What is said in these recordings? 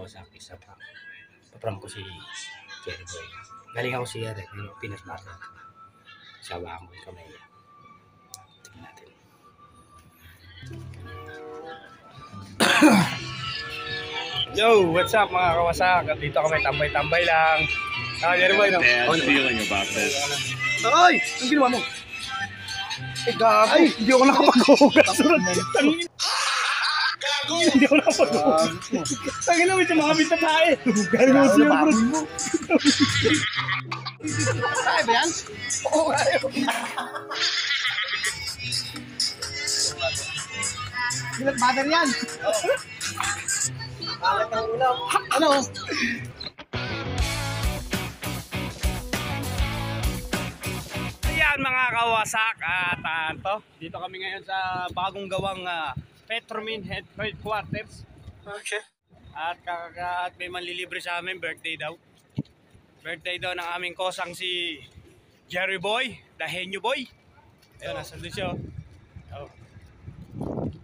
Kawasaki sa papram ko si Cherry Boy. Galing ako siya rin, yung Pinas Market. Sawa ko yung kamay niya. Tignan natin. Yo, what's up mga Kawasaki? Dito kami, tambay-tambay lang. Cherry Boy, no? Bad feeling about this. Ay! Ang ginawa mo? Gago! Hindi ako nakapag-hugas. Tangin! Hindi ako nakapag-hugas. Tangin na, may sumabit na tayo. Gano'n mo siya, bro. Tayo ba yan? Oo, kayo. Bilat bader yan. Balat ang ulam. Ano? Ayan mga Kawasak at dito kami ngayon sa bagong gawang Petromin Headquarters. Okay. At may manlilibre sa amin, birthday daw. Birthday daw ng aming kosang si Cherry Boy, the Henyo Boy. Ayun, nasa doon siya. Oh.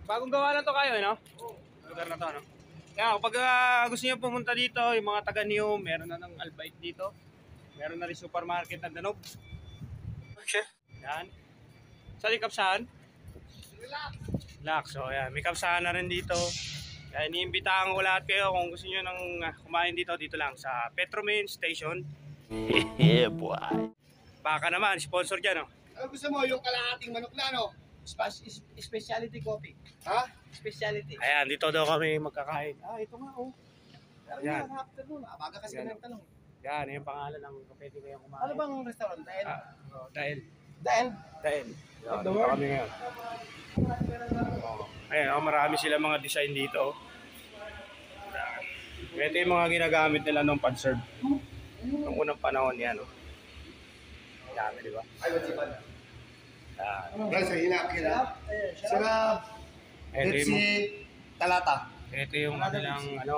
Bagong gawa na to kayo, no? Lugar na to, no? Kaya kapag gusto niyo pumunta dito, yung mga taga-New, meron na ng Albait dito. Meron na rin supermarket na Danog. Okay. Yan. Saan yung kapsahan? Relax. So yan, may kapsahan na rin dito. Yan, iniimbitahan ko lahat kayo kung gusto niyo nang kumain dito lang sa Petromin Station. Yeah, boy. Baka naman, sponsor dyan, no? Ano gusto mo? Yung kalahating manok na, no? Specialty coffee. Ha? Specialty. Ayan, dito daw kami magkakain. Ito nga, oh. Yan. Baga kasi ka ng tanong. Yan, yung pangalan ng pwede kayong kumain. Ano bang restaurant? Dael? Dael. Dael? Dael. Yan, dito kami ngayon. Ayan, marami sila mga design dito. Ito yung mga ginagamit nila nung pan-serve. Nung unang panahon yan, oh. Dami, di ba? Ay, what's it? Yan. Sa hinap. Sarap. Pepsi. Talata. Ito yung kanilang, ano.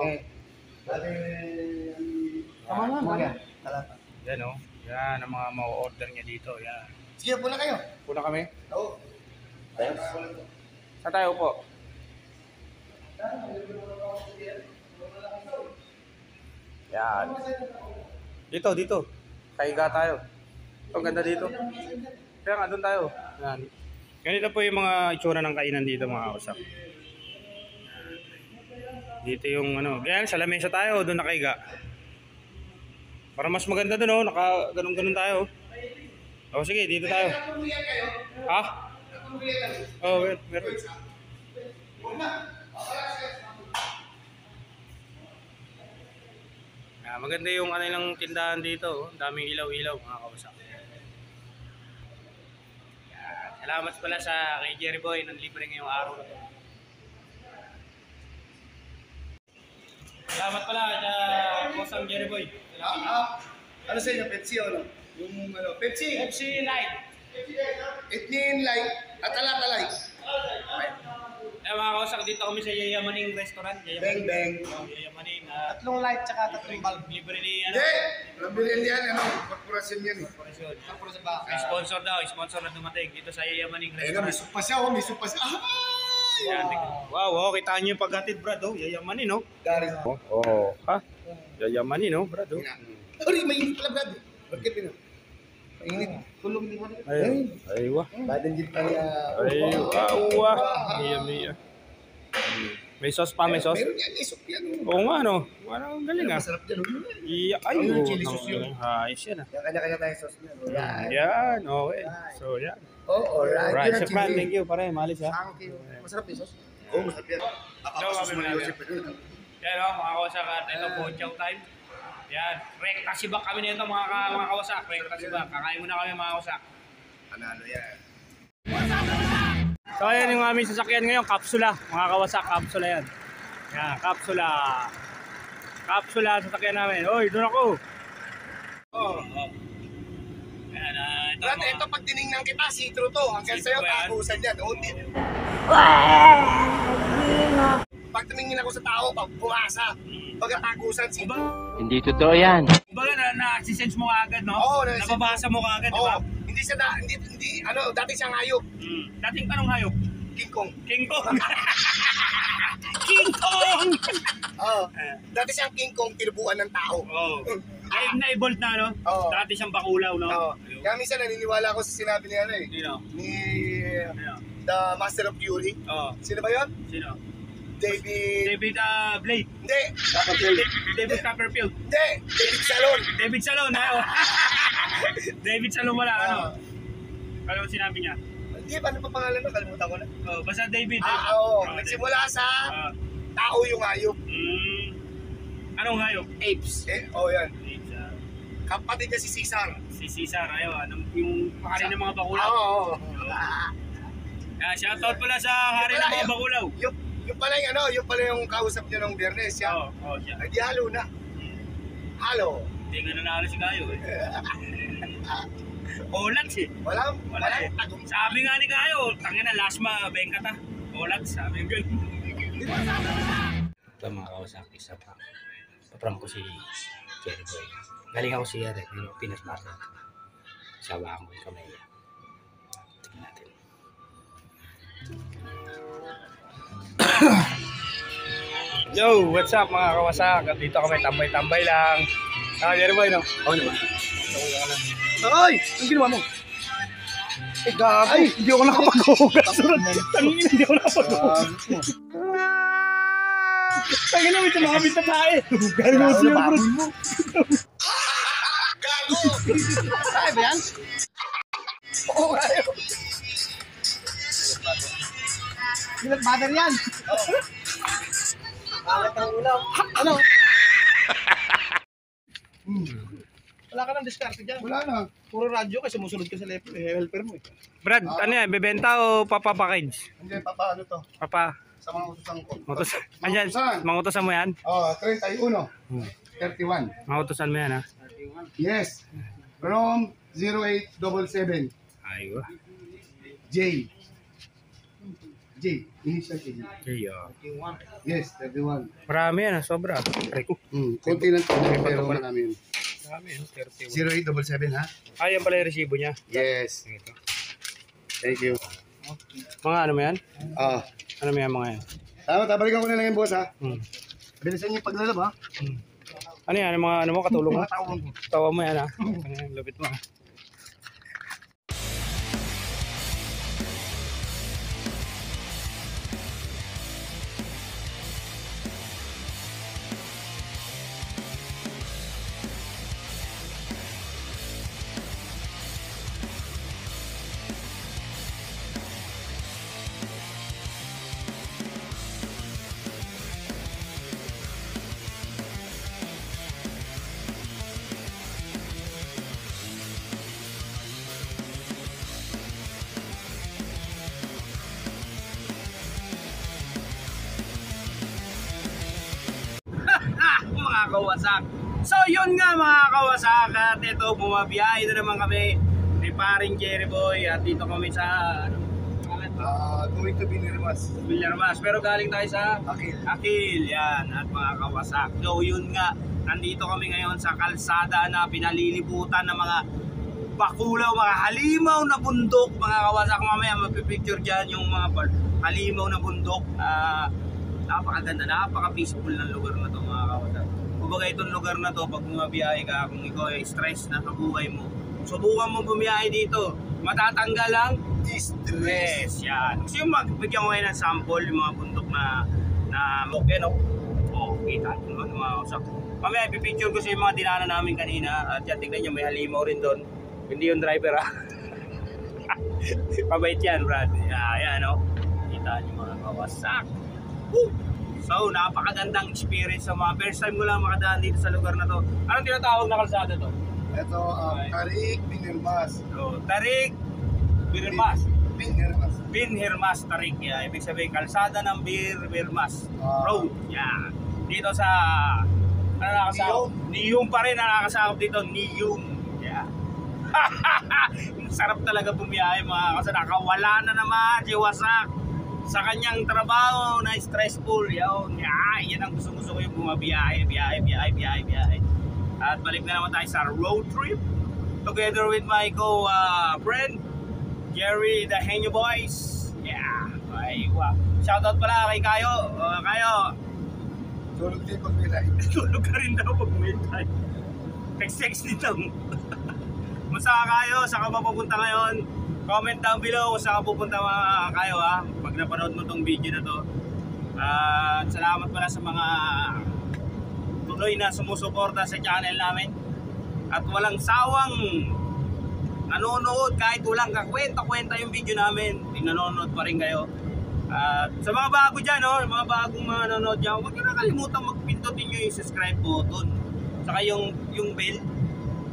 Tama lang. Talata. Yan, oh. Yan, ang mga ma-order niya dito. Yan. Sige, pula kayo. Puna kami? Oo. Saan tayo po? Yan. Dito. Kaiga tayo. Ang ganda dito. Kaya nga, doon tayo. Yan. Ganito po yung mga itsura ng kainan dito mga kausap. Dito yung ano. Yan, sa lamesa tayo. Doon nakaiga. Para mas maganda doon, oh. Naka-ganun tayo. O sige, dito tayo. Ha? Oh, meron. Maganda yung kanilang tindahan dito. Daming ilaw-ilaw mga kausap. Salamat pala sa kay Cherry Boy ng libre ngayong araw na to. Salamat pala sa kusang Cherry Boy. Ano sa inyo? Pepsi o no? Yung ano? Pepsi Light. Ethnian light at Talata light. Mga kausap, dito kami sa Yayamaning Restaurant. Bang bang. Yayamaning. Tatlong light tsaka tatlong bulb. Libre ni ano? Hindi! Nabilin yan, ano? Korporasyon yan eh. Korporasyon ba? May sponsor na dumating dito sa Yayamaning May Restaurant. supa siya, may supa siya. Wow, kita niyo yung paghatid, Brad, oh. Yayamanin, oh. Dari. Ha? Yayamanin, oh, Brad, oh. Sorry, mainit pala, Brad. Bakit pina? Mainit. Tulong din mo. Aywa. Badan din tayo. Aywa. Miya. May sauce pa, may sauce? Meron yan, isok yan. Oo nga, no. Ang galing, ah. Masarap dyan. Ay, chili sauce yun. Ayos yan, ah. Yung kanya-kanya tayong sauce niya. Yan, okay. So, yan. Oh, alright. Right, Chef Fran, thank you. Pare, malis, ha. Thank you. Masarap yung sauce? Oo, masarap yan. Akapasos mo na yung Joseph. Yan, oh, mga kawasak, at ito po, chow time. Yan, rekta sibak kami nito mga kawasak. Rekta sibak. Kakain muna kami mga kawasak. Panalo yan. So ayan yung aming sasakyan ngayon, kapsula. Mga kawasak, kapsula yan. Yan, kapsula. Kapsula sasakyan namin. Oy, doon ako. Yan, ito. Brad, ito pag tinignan kita, see-through to. Hanggang sa'yo, takusan yan. Pag tumingin ako sa tao, pag bumasa, pagkatagusan siba. Hindi totoo yan. Kumbaga na-sense mo agad, no? Oo, nababasa mo agad, di ba? Hindi siya, dati siyang hayop. Dating anong hayop? King Kong. King Kong. King Kong! Oh, dati siyang King Kong, tinubuan ng tao. Oh. Na-evolve na, no? Oo. Dati siyang bakulaw, no? Oh, kaya minsan naniniwala ako sa sinabi ni ano eh. Sino? Ni Sino? The Master of Fury. Oo. Sino ba yun? Sino? David... David Blake. Hindi! David Copperfield. Hindi! David Salon! David Salon, ha? David Salon wala, ano? Ano sinabi niya? Hindi, paano pa pangalan na? Kalimutan ko na. Oh, basta David. Oo. Oh, Nagsimula sa Ah. tao yung hayop. Anong hayop? Apes. Yan. Apes, Kapatid niya si Caesar. si Cesar, yung hari ng mga bakulaw. Oo. Shoutout pala sa hari ng mga bakulaw. Yung pala yung kausap niya nung Biyernes. Siya. Oo, siya. Ay, di halo na. Halo. Hindi nga nanalo si Kayo, eh. Olats, eh. Wala Eh. tagong. Sabi nga ni Kayo, tangin na, lasma, bengka ta. Olats, sabi ko. Ito mga Kawasaki, isa pa. Papram ko si Jerry Boy. Galing ako siya rin, yung Pinas Market. Sawaan ko yung kamay niya. Tingnan natin. Yo, what's up mga Kawasak? At dito kami, tambay-tambay lang. Jerry Boy, no? Oo naman. Ay! Ang ginawa mo? Gago. Ay, Hindi ako nakapag-hugas. Tangin, hindi ako nakapag-hugas. Tangin na, may tumakabit na tayo. Gago mo siya, bro. Gago! Ay, ba yan? Oo, kayo. Bilat butter yan. Alat ang ulam. Ano? Wala ka ng diskarte dyan. Wala na. Puro radyo kasi sumusunod ka sa helper mo eh. Brad, ano yan? Bebenta o papapackage? Hindi, papa ano to? Papa, Sa mga utusan ko. Andyan, mga utosan mo yan? Oh, 31. 31. Mga utosan mo yan, ha? Yes. From 0877. Aywa. J. Initial J. Okay, Yes, 31. marami yan, ha? Sobra. Rico. Konti lang to. Pero marami yun. Marami yan, 31. 0877 ha? Yan pala yung resibo niya. Yes. Ito. Thank you. Mga ano mo yan? Ah. Ano mo yan, mga yan? Tama, tabalikan ko na lang yung boss ha. Hmm. Bilisan niyo yung paglalab ha. Ano yan? Mga ano mo, katulong mo? Mga tao mo. Tawa mo yan, ha? Ang lupit mo, ha? Mga Kawasak. So yun nga mga Kawasak, at ito bumabiyahe na naman kami ni paring Jerry Boy at dito kami sa Going to be Nirmas. Villarmas, pero galing tayo sa Akil. yan, at mga Kawasak. So yun nga, nandito kami ngayon sa kalsada na pinalilibutan ng mga bakulaw, mga halimaw na bundok, mga Kawasak. Mamaya magpipicture dyan yung mga halimaw na bundok. Napakaganda, napaka-peaceful ng lugar na to mga Kawasak. Kumbaga itong lugar na to, pag bumabiyahe ka, kung ikaw ay stress na sa buhay mo, subukan mo bumiyahe dito, matatanggal ang stress. Yan. Gusto yung magbigyan ko ngayon ng sample, yung mga bundok na okay, no? O, kita nyo mga Kawasak. Mamaya ipipicture ko sa yung mga dinaanan namin kanina, at yan, tignan nyo, may halimaw rin doon. Hindi yung driver, ha? Pabait yan, Brad. Yan, no? Kita nyo mga Kawasak. Woo! So, napakagandang experience sa mga first time ko lang makadaan dito sa lugar na to. Anong tinatawag na kalsada to? Ito, Tarik Binirmas. So, Tarik Birmas. Binhirmas Tarik. Yeah. Ibig sabihin, kalsada ng Birmas Road. Yeah. Dito sa, ano nakasakop? Niyum pa rin na nakasakop dito. Niyum. Yeah. Sarap talaga bumiyahe mga kasi nakawala na naman si Wasak sa kanyang trabaho na stressful. Yan ang gusto ko yung bumabiyahe, biyahe. At balik na naman tayo sa road trip together with my friend Jerry the Henyo Boys. Yeah, aywa. Shoutout pala kay Kayo. Kayo, Tulog din pag may live. tulog ka rin daw pag may time. Text din daw. Kung saan ka kayo, saan ka mapupunta ngayon, comment down below kung saan ka pupunta mga kayo ha. Pag napanood mo tong video na to. At salamat pala sa mga tuloy na sumusuporta sa channel namin. At walang sawang nanonood kahit walang kakwenta-kwenta yung video namin. Nanonood pa rin kayo. At sa mga bago dyan, mga bagong mga nanonood dyan, huwag nyo na kalimutan magpindutin nyo yung subscribe button. Saka yung bell.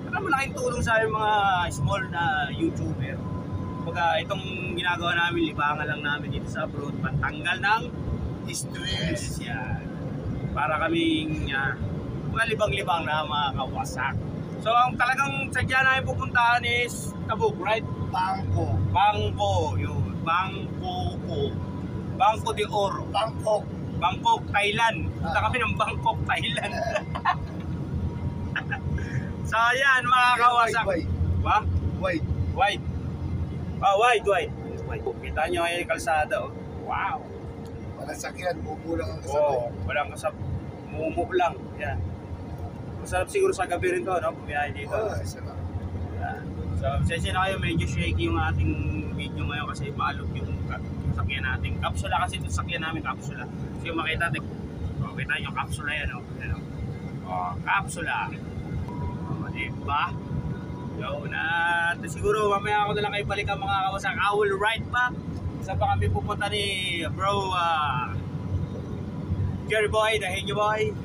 Ano malaking tulong sa mga small na YouTuber. Kumbaga itong ginagawa namin, libangan lang namin dito sa abroad, pantanggal ng stress. Yan. Para kaming mga libang-libang na mga kawasak. So ang talagang sadya namin pupuntahan is Tabuk, right? Bangko, yun. Bangko de Oro. Bangkok, Thailand. Punta kami ng Bangkok, Thailand. So yan mga kawasak. Ba? Wide. Wide. Kita nyo ngayon yung kalsada. Wow. Walang sakyan, bubo lang ang kasabay. Walang mumu lang. Yan. Masarap siguro sa gabi rin to, no? Pumiyahin dito. Sarap. Yan. So, sensya na kayo, medyo shaky yung ating video ngayon kasi maalog yung sakyan natin. Kapsula kasi ito sakyan namin, kapsula. So yung makita natin, kita yung kapsula yan, Yan, kapsula. Diba? So, siguro mamaya ako na lang kayo balikan mga kawasak. I will ride back. Saan pa kami pupunta ni bro Jerry Boy, the Henyo Boy.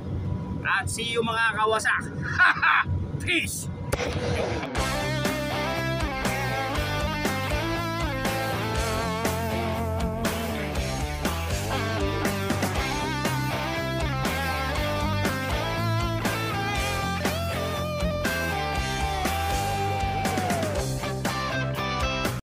At see you mga kawasak. Peace!